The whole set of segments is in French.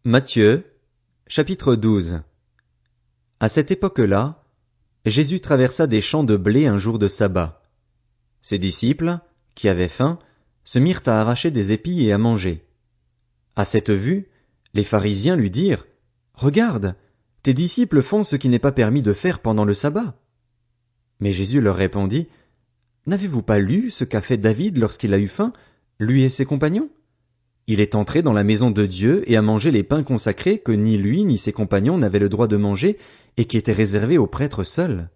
Matthieu, chapitre 12. À cette époque-là, Jésus traversa des champs de blé un jour de sabbat. Ses disciples, qui avaient faim, se mirent à arracher des épis et à manger. À cette vue, les pharisiens lui dirent: « Regarde, tes disciples font ce qui n'est pas permis de faire pendant le sabbat. » Mais Jésus leur répondit: « N'avez-vous pas lu ce qu'a fait David lorsqu'il a eu faim, lui et ses compagnons? Il est entré dans la maison de Dieu et a mangé les pains consacrés que ni lui ni ses compagnons n'avaient le droit de manger et qui étaient réservés aux prêtres seuls.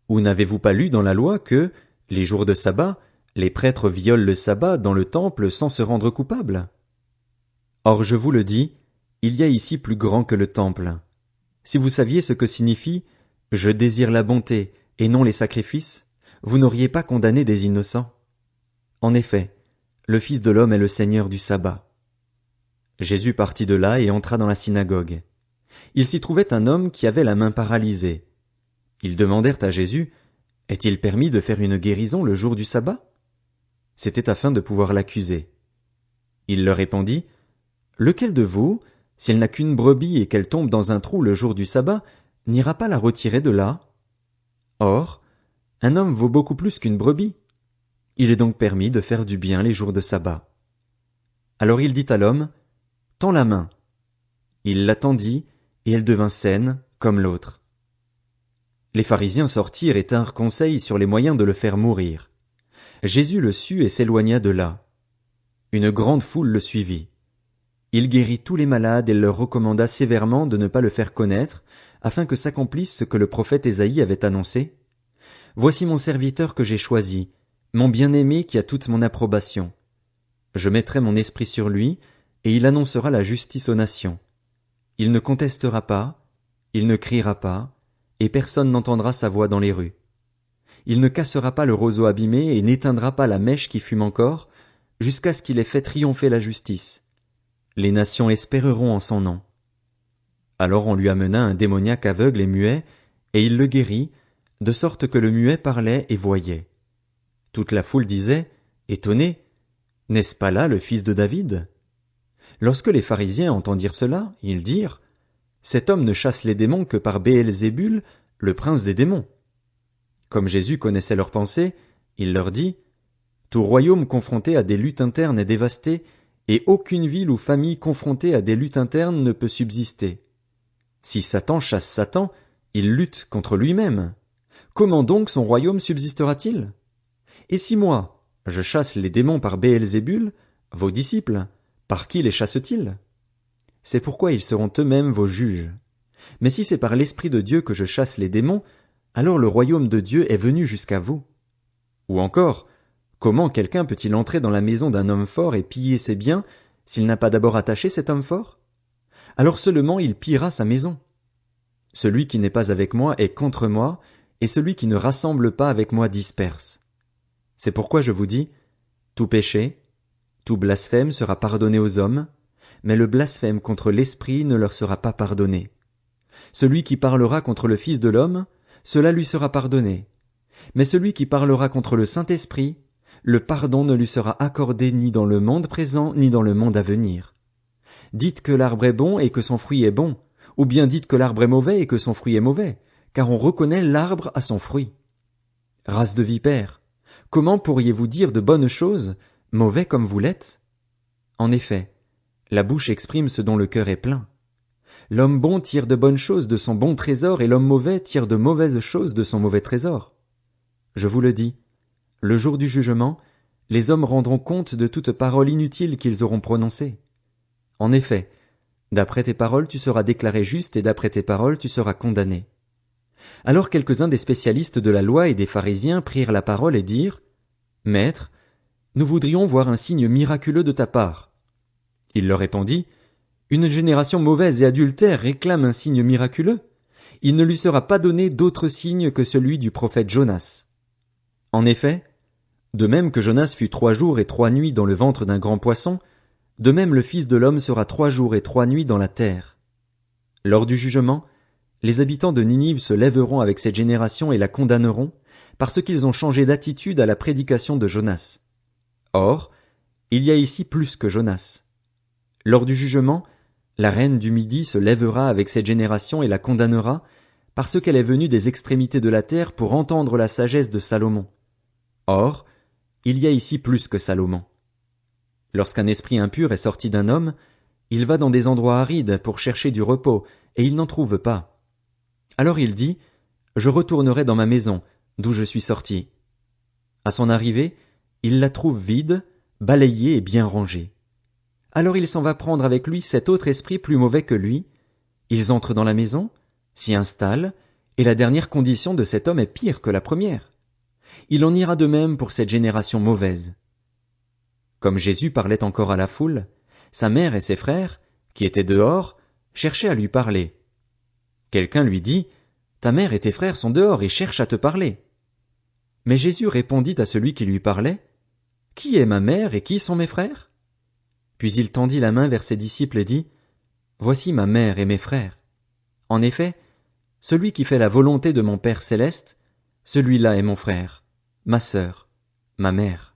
Ou n'avez-vous pas lu dans la loi que, les jours de sabbat, les prêtres violent le sabbat dans le temple sans se rendre coupables? Or je vous le dis, il y a ici plus grand que le temple. Si vous saviez ce que signifie « Je désire la bonté et non les sacrifices », vous n'auriez pas condamné des innocents. En effet, le Fils de l'homme est le Seigneur du sabbat. Jésus partit de là et entra dans la synagogue. Il s'y trouvait un homme qui avait la main paralysée. Ils demandèrent à Jésus: « Est-il permis de faire une guérison le jour du sabbat ?» C'était afin de pouvoir l'accuser. Il leur répondit: « Lequel de vous, s'il n'a qu'une brebis et qu'elle tombe dans un trou le jour du sabbat, n'ira pas la retirer de là? Or, un homme vaut beaucoup plus qu'une brebis. Il est donc permis de faire du bien les jours de sabbat. » Alors il dit à l'homme: « Tends la main. » Il la tendit, et elle devint saine, comme l'autre. Les pharisiens sortirent et tinrent conseil sur les moyens de le faire mourir. Jésus le sut et s'éloigna de là. Une grande foule le suivit. Il guérit tous les malades et leur recommanda sévèrement de ne pas le faire connaître, afin que s'accomplisse ce que le prophète Ésaïe avait annoncé. « Voici mon serviteur que j'ai choisi, mon bien-aimé qui a toute mon approbation. Je mettrai mon esprit sur lui, et il annoncera la justice aux nations. Il ne contestera pas, il ne criera pas, et personne n'entendra sa voix dans les rues. Il ne cassera pas le roseau abîmé et n'éteindra pas la mèche qui fume encore, jusqu'à ce qu'il ait fait triompher la justice. Les nations espéreront en son nom. » Alors on lui amena un démoniaque aveugle et muet, et il le guérit, de sorte que le muet parlait et voyait. Toute la foule disait, étonnée: « N'est-ce pas là le fils de David ?» Lorsque les pharisiens entendirent cela, ils dirent: « Cet homme ne chasse les démons que par Béelzébul, le prince des démons. » Comme Jésus connaissait leurs pensées, il leur dit: « Tout royaume confronté à des luttes internes est dévasté, et aucune ville ou famille confrontée à des luttes internes ne peut subsister. Si Satan chasse Satan, il lutte contre lui-même. Comment donc son royaume subsistera-t-il? Et si moi, je chasse les démons par Béelzébul, vos disciples, par qui les chassent-ils? C'est pourquoi ils seront eux-mêmes vos juges. Mais si c'est par l'Esprit de Dieu que je chasse les démons, alors le royaume de Dieu est venu jusqu'à vous. Ou encore, comment quelqu'un peut-il entrer dans la maison d'un homme fort et piller ses biens, s'il n'a pas d'abord attaché cet homme fort? Alors seulement il pillera sa maison. Celui qui n'est pas avec moi est contre moi, et celui qui ne rassemble pas avec moi disperse. C'est pourquoi je vous dis, tout péché, tout blasphème sera pardonné aux hommes, mais le blasphème contre l'Esprit ne leur sera pas pardonné. Celui qui parlera contre le Fils de l'homme, cela lui sera pardonné. Mais celui qui parlera contre le Saint-Esprit, le pardon ne lui sera accordé ni dans le monde présent ni dans le monde à venir. Dites que l'arbre est bon et que son fruit est bon, ou bien dites que l'arbre est mauvais et que son fruit est mauvais, car on reconnaît l'arbre à son fruit. Race de vipères, comment pourriez-vous dire de bonnes choses, mauvais comme vous l'êtes? En effet, la bouche exprime ce dont le cœur est plein. L'homme bon tire de bonnes choses de son bon trésor et l'homme mauvais tire de mauvaises choses de son mauvais trésor. Je vous le dis, le jour du jugement, les hommes rendront compte de toute parole inutile qu'ils auront prononcée. En effet, d'après tes paroles tu seras déclaré juste et d'après tes paroles tu seras condamné. Alors quelques-uns des spécialistes de la loi et des pharisiens prirent la parole et dirent: « Maître, nous voudrions voir un signe miraculeux de ta part. » Il leur répondit: « Une génération mauvaise et adultère réclame un signe miraculeux. Il ne lui sera pas donné d'autre signe que celui du prophète Jonas. En effet, de même que Jonas fut 3 jours et 3 nuits dans le ventre d'un grand poisson, de même le Fils de l'homme sera 3 jours et 3 nuits dans la terre. Lors du jugement, les habitants de Ninive se lèveront avec cette génération et la condamneront, parce qu'ils ont changé d'attitude à la prédication de Jonas. Or, il y a ici plus que Jonas. Lors du jugement, La reine du Midi se lèvera avec cette génération et la condamnera, parce qu'elle est venue des extrémités de la terre pour entendre la sagesse de Salomon. Or, il y a ici plus que Salomon. Lorsqu'un esprit impur est sorti d'un homme, il va dans des endroits arides pour chercher du repos, et il n'en trouve pas. Alors il dit, « Je retournerai dans ma maison, d'où je suis sorti. » À son arrivée, il la trouve vide, balayée et bien rangée. Alors il s'en va prendre avec lui 7 autres esprits plus mauvais que lui. Ils entrent dans la maison, s'y installent, et la dernière condition de cet homme est pire que la première. Il en ira de même pour cette génération mauvaise. Comme Jésus parlait encore à la foule, sa mère et ses frères, qui étaient dehors, cherchaient à lui parler. Quelqu'un lui dit, « Ta mère et tes frères sont dehors et cherchent à te parler. » Mais Jésus répondit à celui qui lui parlait, « Qui est ma mère et qui sont mes frères ?» Puis il tendit la main vers ses disciples et dit, « Voici ma mère et mes frères. En effet, celui qui fait la volonté de mon Père céleste, celui-là est mon frère, ma sœur, ma mère. »